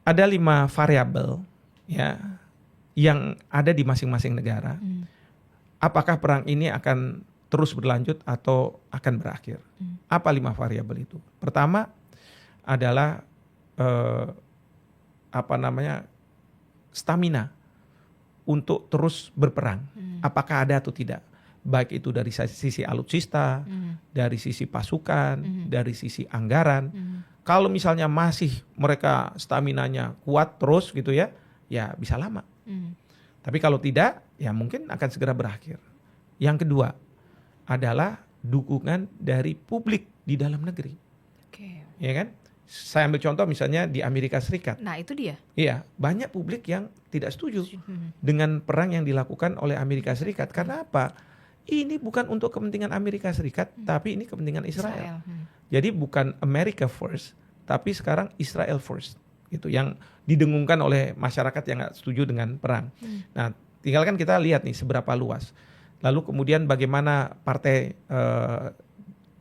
Ada 5 variabel ya yang ada di masing-masing negara. Apakah perang ini akan terus berlanjut atau akan berakhir? Apa 5 variabel itu? Pertama adalah stamina untuk terus berperang. Apakah ada atau tidak? Baik itu dari sisi alutsista, dari sisi pasukan, dari sisi anggaran. Kalau misalnya masih mereka staminanya kuat terus gitu ya bisa lama. Tapi kalau tidak, ya mungkin akan segera berakhir. Yang kedua adalah dukungan dari publik di dalam negeri. Ya kan? Saya ambil contoh misalnya di Amerika Serikat. Nah itu dia. Iya, banyak publik yang tidak setuju dengan perang yang dilakukan oleh Amerika Serikat. Karena apa? Ini bukan untuk kepentingan Amerika Serikat, tapi ini kepentingan Israel. Jadi bukan America first, tapi sekarang Israel first. Gitu, yang didengungkan oleh masyarakat yang nggak setuju dengan perang. Nah, tinggal kan kita lihat nih seberapa luas. Lalu kemudian bagaimana Partai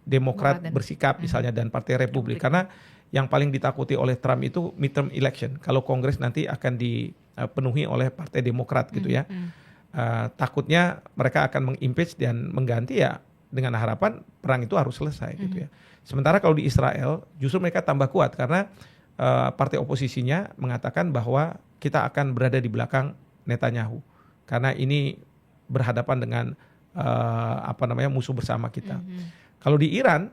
Demokrat bersikap misalnya dan Partai Republik. Karena yang paling ditakuti oleh Trump itu midterm election. Kalau Kongres nanti akan dipenuhi oleh Partai Demokrat gitu ya. Takutnya mereka akan mengimpeach dan mengganti ya dengan harapan perang itu harus selesai gitu ya. Sementara kalau di Israel justru mereka tambah kuat karena partai oposisinya mengatakan bahwa kita akan berada di belakang Netanyahu karena ini berhadapan dengan musuh bersama kita. Kalau di Iran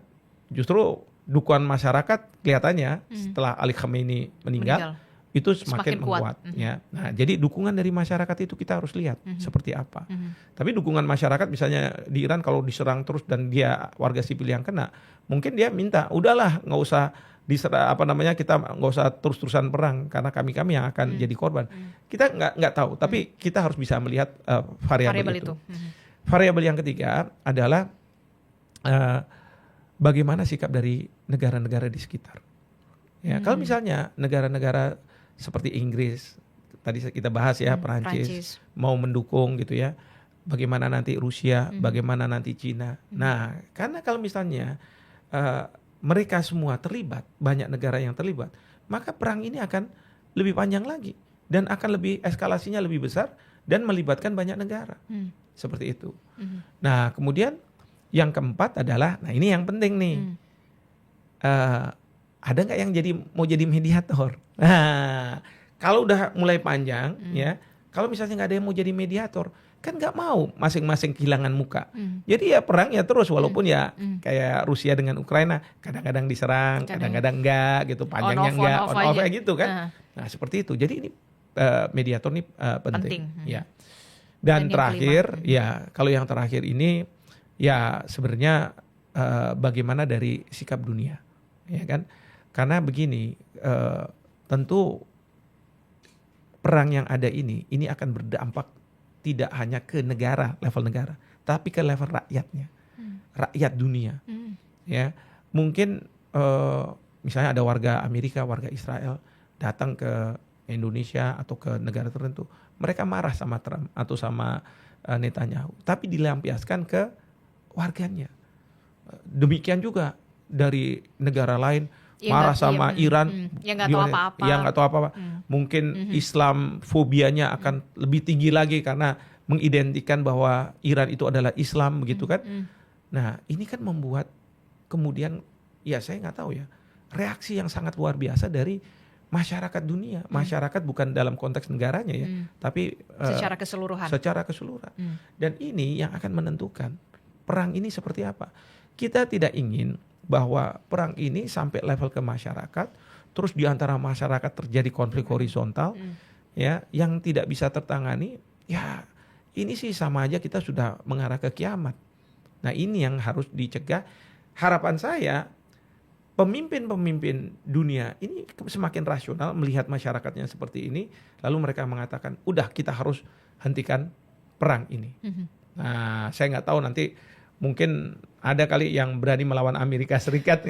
justru dukungan masyarakat kelihatannya setelah Ali Khamenei meninggal itu semakin kuat. Ya. Nah, jadi dukungan dari masyarakat itu kita harus lihat seperti apa. Tapi dukungan masyarakat misalnya di Iran kalau diserang terus dan dia warga sipil yang kena, mungkin dia minta udahlah nggak usah kita nggak usah terus-terusan perang karena kami yang akan jadi korban. Kita nggak tahu, tapi kita harus bisa melihat variabel itu. Variabel yang ketiga adalah bagaimana sikap dari negara-negara di sekitar. Ya, kalau misalnya negara-negara seperti Inggris, tadi kita bahas ya, Perancis mau mendukung gitu ya. Bagaimana nanti Rusia, bagaimana nanti Cina. Nah, karena kalau misalnya mereka semua terlibat, banyak negara yang terlibat, maka perang ini akan lebih panjang lagi dan akan lebih eskalasinya lebih besar dan melibatkan banyak negara. Seperti itu. Nah, kemudian yang keempat adalah, nah ini yang penting nih. Ada nggak yang mau jadi mediator? Nah, kalau udah mulai panjang, ya, kalau misalnya nggak ada yang mau jadi mediator, kan nggak mau masing-masing kehilangan muka. Jadi ya perang ya terus, walaupun ya kayak Rusia dengan Ukraina, kadang-kadang diserang, kadang-kadang enggak gitu, panjangnya enggak, on-off kayak gitu kan. Nah seperti itu. Jadi ini mediator ini penting. Ya. Dan terakhir, ya kalau yang terakhir ini, ya sebenarnya bagaimana dari sikap dunia, ya kan? Karena begini, tentu perang yang ada ini akan berdampak tidak hanya ke negara, level negara, tapi ke level rakyatnya, rakyat dunia. Ya, mungkin misalnya ada warga Amerika, warga Israel datang ke Indonesia atau ke negara tertentu, mereka marah sama Trump atau sama Netanyahu, tapi dilampiaskan ke warganya. Demikian juga dari negara lain marah sama Iran yang nggak tahu apa-apa. Mungkin Islam fobianya akan lebih tinggi lagi karena mengidentikan bahwa Iran itu adalah Islam begitu kan. Nah ini kan membuat kemudian ya saya nggak tahu ya reaksi yang sangat luar biasa dari masyarakat dunia. Masyarakat bukan dalam konteks negaranya ya, tapi secara keseluruhan. Dan ini yang akan menentukan perang ini seperti apa. Kita tidak ingin bahwa perang ini sampai level ke masyarakat, terus di antara masyarakat terjadi konflik horizontal, ya, yang tidak bisa tertangani, ya ini sih sama aja kita sudah mengarah ke kiamat. Nah ini yang harus dicegah. Harapan saya pemimpin-pemimpin dunia ini semakin rasional melihat masyarakatnya seperti ini, lalu mereka mengatakan, udah kita harus hentikan perang ini. Nah saya nggak tahu nanti mungkin ada kali yang berani melawan Amerika Serikat.